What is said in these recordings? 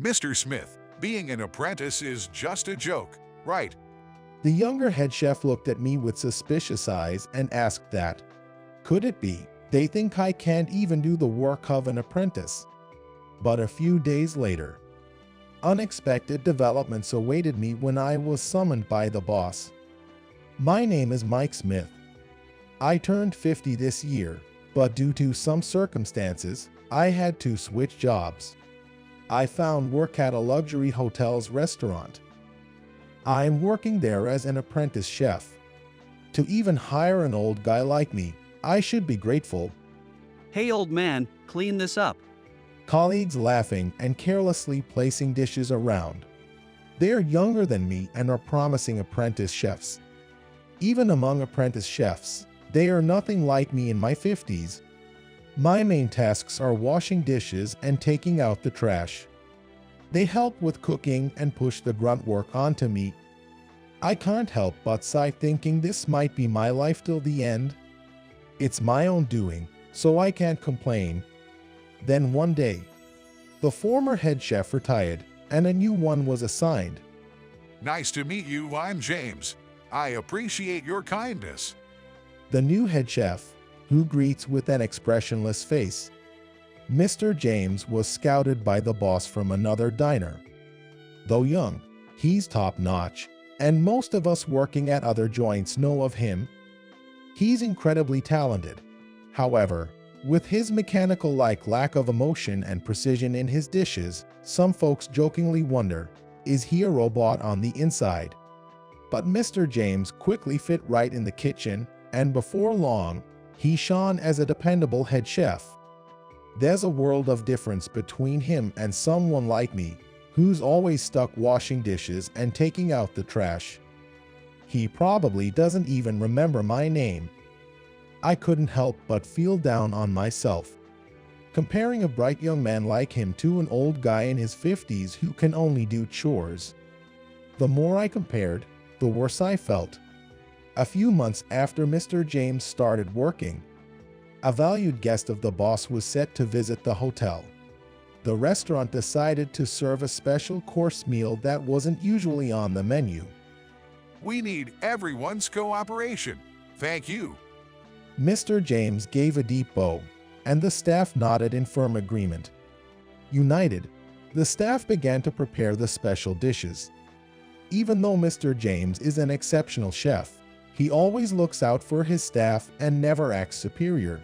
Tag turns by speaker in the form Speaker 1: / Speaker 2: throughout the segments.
Speaker 1: Mr. Smith, being an apprentice is just a joke, right?
Speaker 2: The younger head chef looked at me with suspicious eyes and asked that. Could it be they think I can't even do the work of an apprentice? But a few days later, unexpected developments awaited me when I was summoned by the boss. My name is Mike Smith. I turned 50 this year, but due to some circumstances, I had to switch jobs. I found work at a luxury hotel's restaurant. I'm working there as an apprentice chef. To even hire an old guy like me, I should be grateful.
Speaker 3: Hey old man, clean this up.
Speaker 2: Colleagues laughing and carelessly placing dishes around. They're younger than me and are promising apprentice chefs. Even among apprentice chefs, they are nothing like me in my 50s. My main tasks are washing dishes and taking out the trash. They help with cooking and push the grunt work onto me. I can't help but sigh thinking this might be my life till the end. It's my own doing, so I can't complain. Then one day, the former head chef retired and a new one was assigned.
Speaker 1: Nice to meet you, I'm James. I appreciate your kindness.
Speaker 2: The new head chef, who greets with an expressionless face. Mr. James was scouted by the boss from another diner. Though young, he's top-notch, and most of us working at other joints know of him. He's incredibly talented. However, with his mechanical-like lack of emotion and precision in his dishes, some folks jokingly wonder, is he a robot on the inside? But Mr. James quickly fit right in the kitchen, and before long, he shone as a dependable head chef. There's a world of difference between him and someone like me, who's always stuck washing dishes and taking out the trash. He probably doesn't even remember my name. I couldn't help but feel down on myself. Comparing a bright young man like him to an old guy in his 50s who can only do chores. The more I compared, the worse I felt. A few months after Mr. James started working, a valued guest of the boss was set to visit the hotel. The restaurant decided to serve a special course meal that wasn't usually on the menu.
Speaker 1: We need everyone's cooperation. Thank you.
Speaker 2: Mr. James gave a deep bow, and the staff nodded in firm agreement. United, the staff began to prepare the special dishes. Even though Mr. James is an exceptional chef, he always looks out for his staff and never acts superior.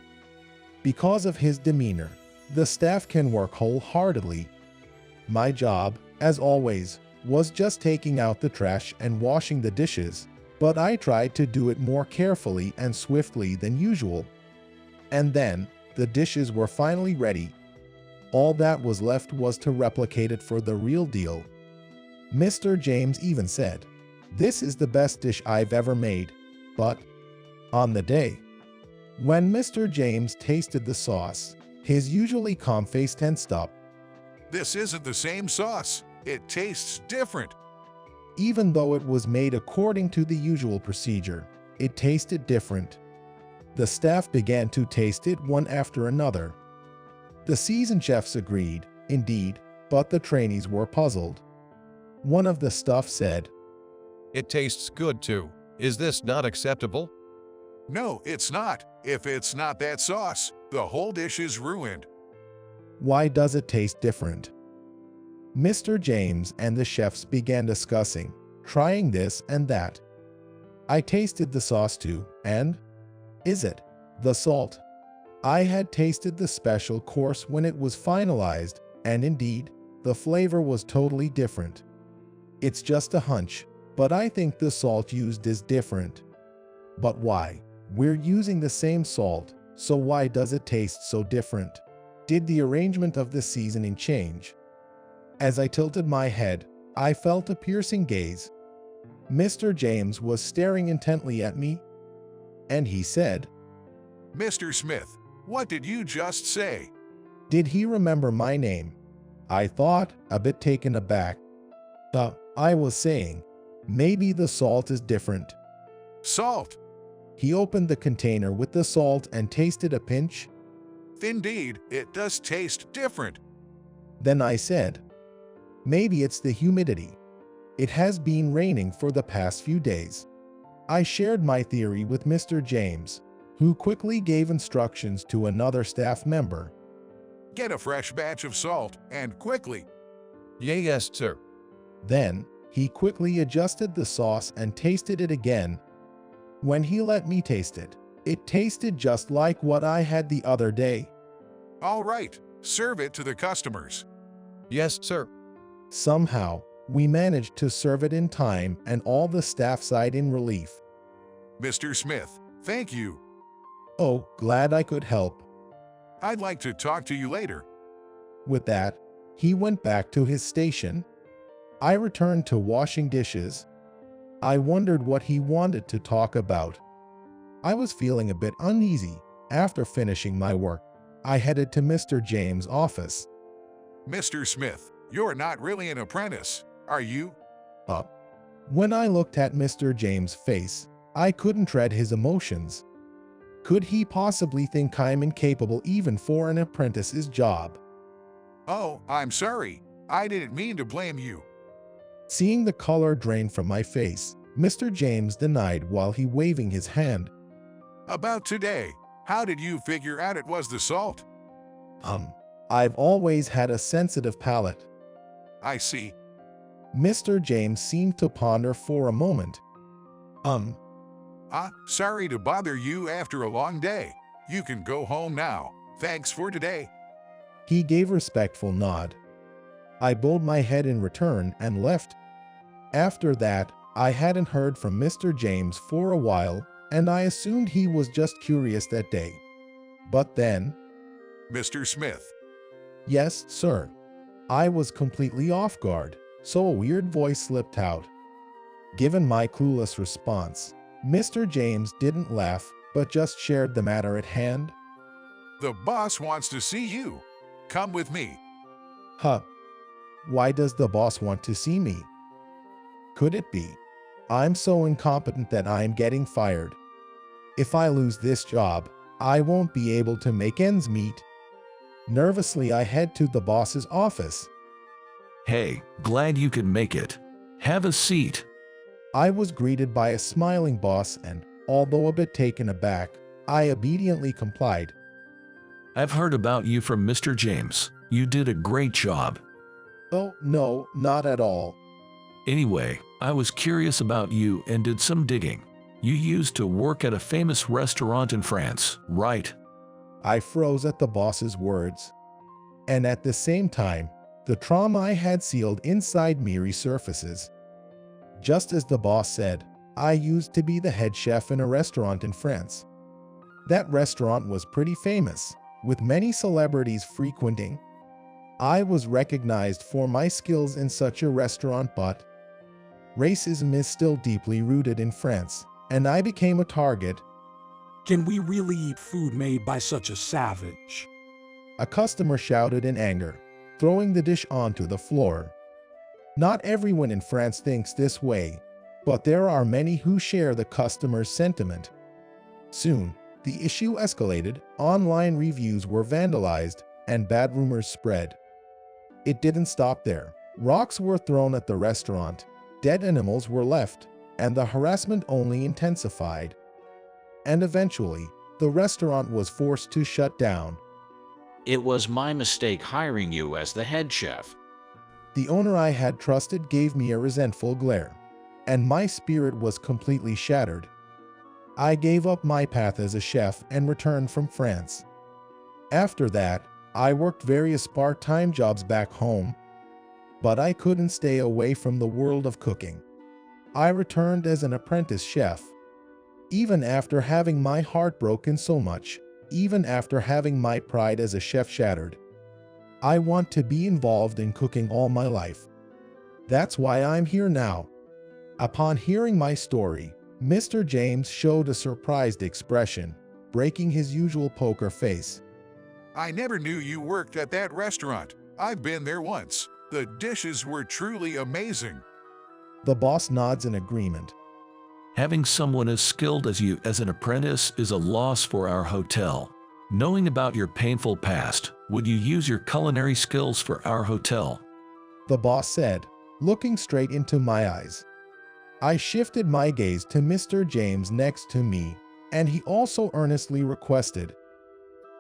Speaker 2: Because of his demeanor, the staff can work wholeheartedly. My job, as always, was just taking out the trash and washing the dishes, but I tried to do it more carefully and swiftly than usual. And then, the dishes were finally ready. All that was left was to replicate it for the real deal. Mr. James even said, "This is the best dish I've ever made." But, on the day, when Mr. James tasted the sauce, his usually calm face tensed up.
Speaker 1: This isn't the same sauce. It tastes different.
Speaker 2: Even though it was made according to the usual procedure, it tasted different. The staff began to taste it one after another. The seasoned chefs agreed, indeed, but the trainees were puzzled. One of the staff said,
Speaker 4: It tastes good too. Is this not acceptable?
Speaker 1: No, it's not. If it's not that sauce, the whole dish is ruined.
Speaker 2: "Why does it taste different?" Mr. James and the chefs began discussing, trying this and that. I tasted the sauce too, and is it the salt? I had tasted the special course when it was finalized, and indeed, the flavor was totally different. It's just a hunch, but I think the salt used is different. But why? We're using the same salt, so why does it taste so different? Did the arrangement of the seasoning change? As I tilted my head, I felt a piercing gaze. Mr. James was staring intently at me, and he said,
Speaker 1: Mr. Smith, what did you just say?
Speaker 2: Did he remember my name? I thought, a bit taken aback. I was saying, maybe the salt is different.
Speaker 1: Salt.
Speaker 2: He opened the container with the salt and tasted a pinch.
Speaker 1: Indeed, it does taste different.
Speaker 2: Then I said, Maybe it's the humidity. It has been raining for the past few days. I shared my theory with Mr. James, who quickly gave instructions to another staff member.
Speaker 1: Get a fresh batch of salt, and quickly.
Speaker 4: Yes, sir.
Speaker 2: Then, he quickly adjusted the sauce and tasted it again. When he let me taste it, it tasted just like what I had the other day.
Speaker 1: All right, serve it to the customers.
Speaker 4: Yes, sir.
Speaker 2: Somehow, we managed to serve it in time and all the staff sighed in relief.
Speaker 1: Mr. Smith, thank you.
Speaker 2: Oh, glad I could help.
Speaker 1: I'd like to talk to you later.
Speaker 2: With that, he went back to his station. I returned to washing dishes. I wondered what he wanted to talk about. I was feeling a bit uneasy. After finishing my work, I headed to Mr. James' office.
Speaker 1: Mr. Smith, you're not really an apprentice, are you?
Speaker 2: When I looked at Mr. James' face, I couldn't read his emotions. Could he possibly think I'm incapable even for an apprentice's job?
Speaker 1: Oh, I'm sorry. I didn't mean to blame you.
Speaker 2: Seeing the color drain from my face, Mr. James denied while he waving his hand.
Speaker 1: About today, how did you figure out it was the salt?
Speaker 2: I've always had a sensitive palate.
Speaker 1: I see.
Speaker 2: Mr. James seemed to ponder for a moment.
Speaker 1: Sorry to bother you after a long day. You can go home now. Thanks for today.
Speaker 2: He gave a respectful nod. I bowed my head in return and left. After that, I hadn't heard from Mr. James for a while, and I assumed he was just curious that day. But then,
Speaker 1: Mr. Smith.
Speaker 2: yes, sir. I was completely off guard, so a weird voice slipped out. Given my clueless response, Mr. James didn't laugh, but just shared the matter at hand.
Speaker 1: The boss wants to see you. Come with me.
Speaker 2: Why does the boss want to see me? Could it be I'm so incompetent that I'm getting fired? If I lose this job, I won't be able to make ends meet. Nervously, I head to the boss's office.
Speaker 5: Hey, glad you could make it. Have a seat.
Speaker 2: I was greeted by a smiling boss and, although a bit taken aback, I obediently complied.
Speaker 5: I've heard about you from Mr. James. You did a great job.
Speaker 2: Oh, no, not at all.
Speaker 5: Anyway, I was curious about you and did some digging. You used to work at a famous restaurant in France, right?
Speaker 2: I froze at the boss's words. And at the same time, the trauma I had sealed inside me resurfaces. Just as the boss said, I used to be the head chef in a restaurant in France. That restaurant was pretty famous, with many celebrities frequenting. I was recognized for my skills in such a restaurant, but racism is still deeply rooted in France, and I became a target.
Speaker 6: Can we really eat food made by such a savage?
Speaker 2: A customer shouted in anger, throwing the dish onto the floor. Not everyone in France thinks this way, but there are many who share the customer's sentiment. Soon, the issue escalated, online reviews were vandalized, and bad rumors spread. It didn't stop there. Rocks were thrown at the restaurant, dead animals were left, and the harassment only intensified. And eventually, the restaurant was forced to shut down.
Speaker 7: It was my mistake hiring you as the head chef.
Speaker 2: The owner I had trusted gave me a resentful glare, and my spirit was completely shattered. I gave up my path as a chef and returned from France. After that, I worked various part-time jobs back home, but I couldn't stay away from the world of cooking. I returned as an apprentice chef. Even after having my heart broken so much, even after having my pride as a chef shattered, I want to be involved in cooking all my life. That's why I'm here now. Upon hearing my story, Mr. James showed a surprised expression, breaking his usual poker face.
Speaker 1: I never knew you worked at that restaurant. I've been there once. The dishes were truly amazing.
Speaker 2: The boss nods in agreement.
Speaker 5: Having someone as skilled as you as an apprentice is a loss for our hotel. Knowing about your painful past, would you use your culinary skills for our hotel?
Speaker 2: the boss said, looking straight into my eyes. I shifted my gaze to Mr. James next to me, and he also earnestly requested,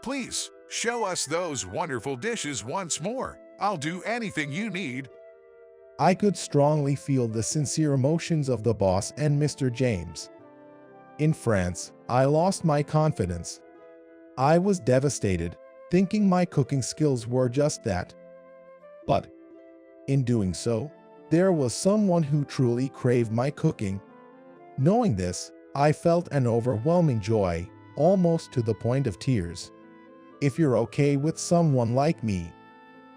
Speaker 1: Please, show us those wonderful dishes once more. I'll do anything you need.
Speaker 2: I could strongly feel the sincere emotions of the boss and Mr. James. In France, I lost my confidence. I was devastated, thinking my cooking skills were just that. But, in doing so, there was someone who truly craved my cooking. Knowing this, I felt an overwhelming joy, almost to the point of tears. If you're okay with someone like me.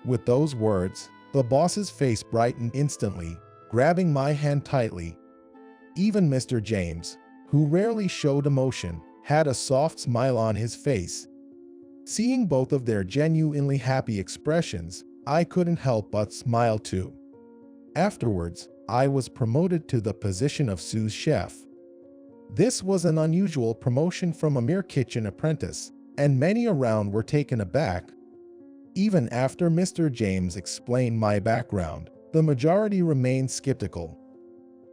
Speaker 2: With those words, the boss's face brightened instantly, grabbing my hand tightly. Even Mr. James, who rarely showed emotion, had a soft smile on his face. Seeing both of their genuinely happy expressions, I couldn't help but smile too. Afterwards, I was promoted to the position of sous chef. This was an unusual promotion from a mere kitchen apprentice, and many around were taken aback. Even after Mr. James explained my background, the majority remained skeptical.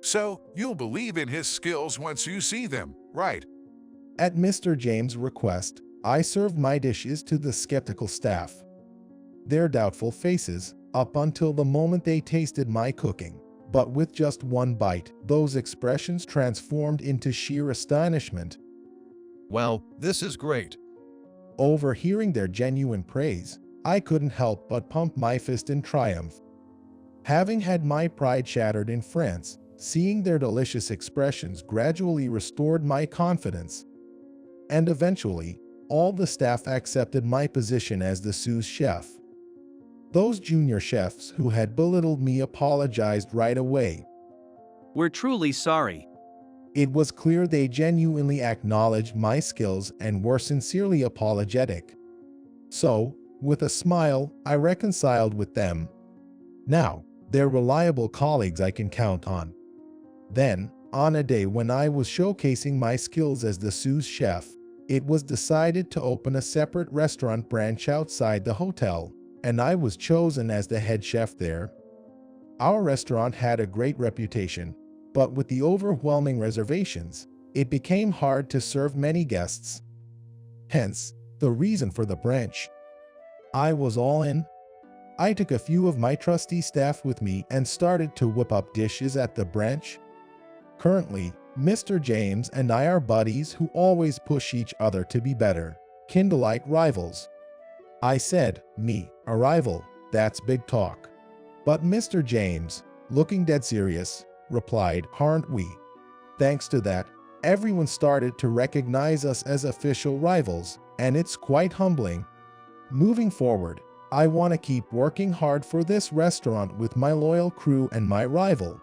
Speaker 1: So, you'll believe in his skills once you see them, right?
Speaker 2: At Mr. James' request, I served my dishes to the skeptical staff. Their doubtful faces, up until the moment they tasted my cooking, but with just one bite, those expressions transformed into sheer astonishment.
Speaker 4: Wow, this is great.
Speaker 2: Overhearing their genuine praise, I couldn't help but pump my fist in triumph. Having had my pride shattered in France, seeing their delicious expressions gradually restored my confidence. And eventually, all the staff accepted my position as the sous chef. Those junior chefs who had belittled me apologized right away.
Speaker 3: We're truly sorry.
Speaker 2: It was clear they genuinely acknowledged my skills and were sincerely apologetic. So, with a smile, I reconciled with them. Now, they're reliable colleagues I can count on. Then, on a day when I was showcasing my skills as the sous chef, it was decided to open a separate restaurant branch outside the hotel, and I was chosen as the head chef there. Our restaurant had a great reputation, but with the overwhelming reservations, it became hard to serve many guests. Hence, the reason for the branch. I was all in. I took a few of my trusty staff with me and started to whip up dishes at the branch. Currently, Mr. James and I are buddies who always push each other to be better, kinda like rivals. I said, me, a rival, that's big talk. But Mr. James, looking dead serious, replied, aren't we? Thanks to that, everyone started to recognize us as official rivals, and it's quite humbling. Moving forward, I want to keep working hard for this restaurant with my loyal crew and my rival.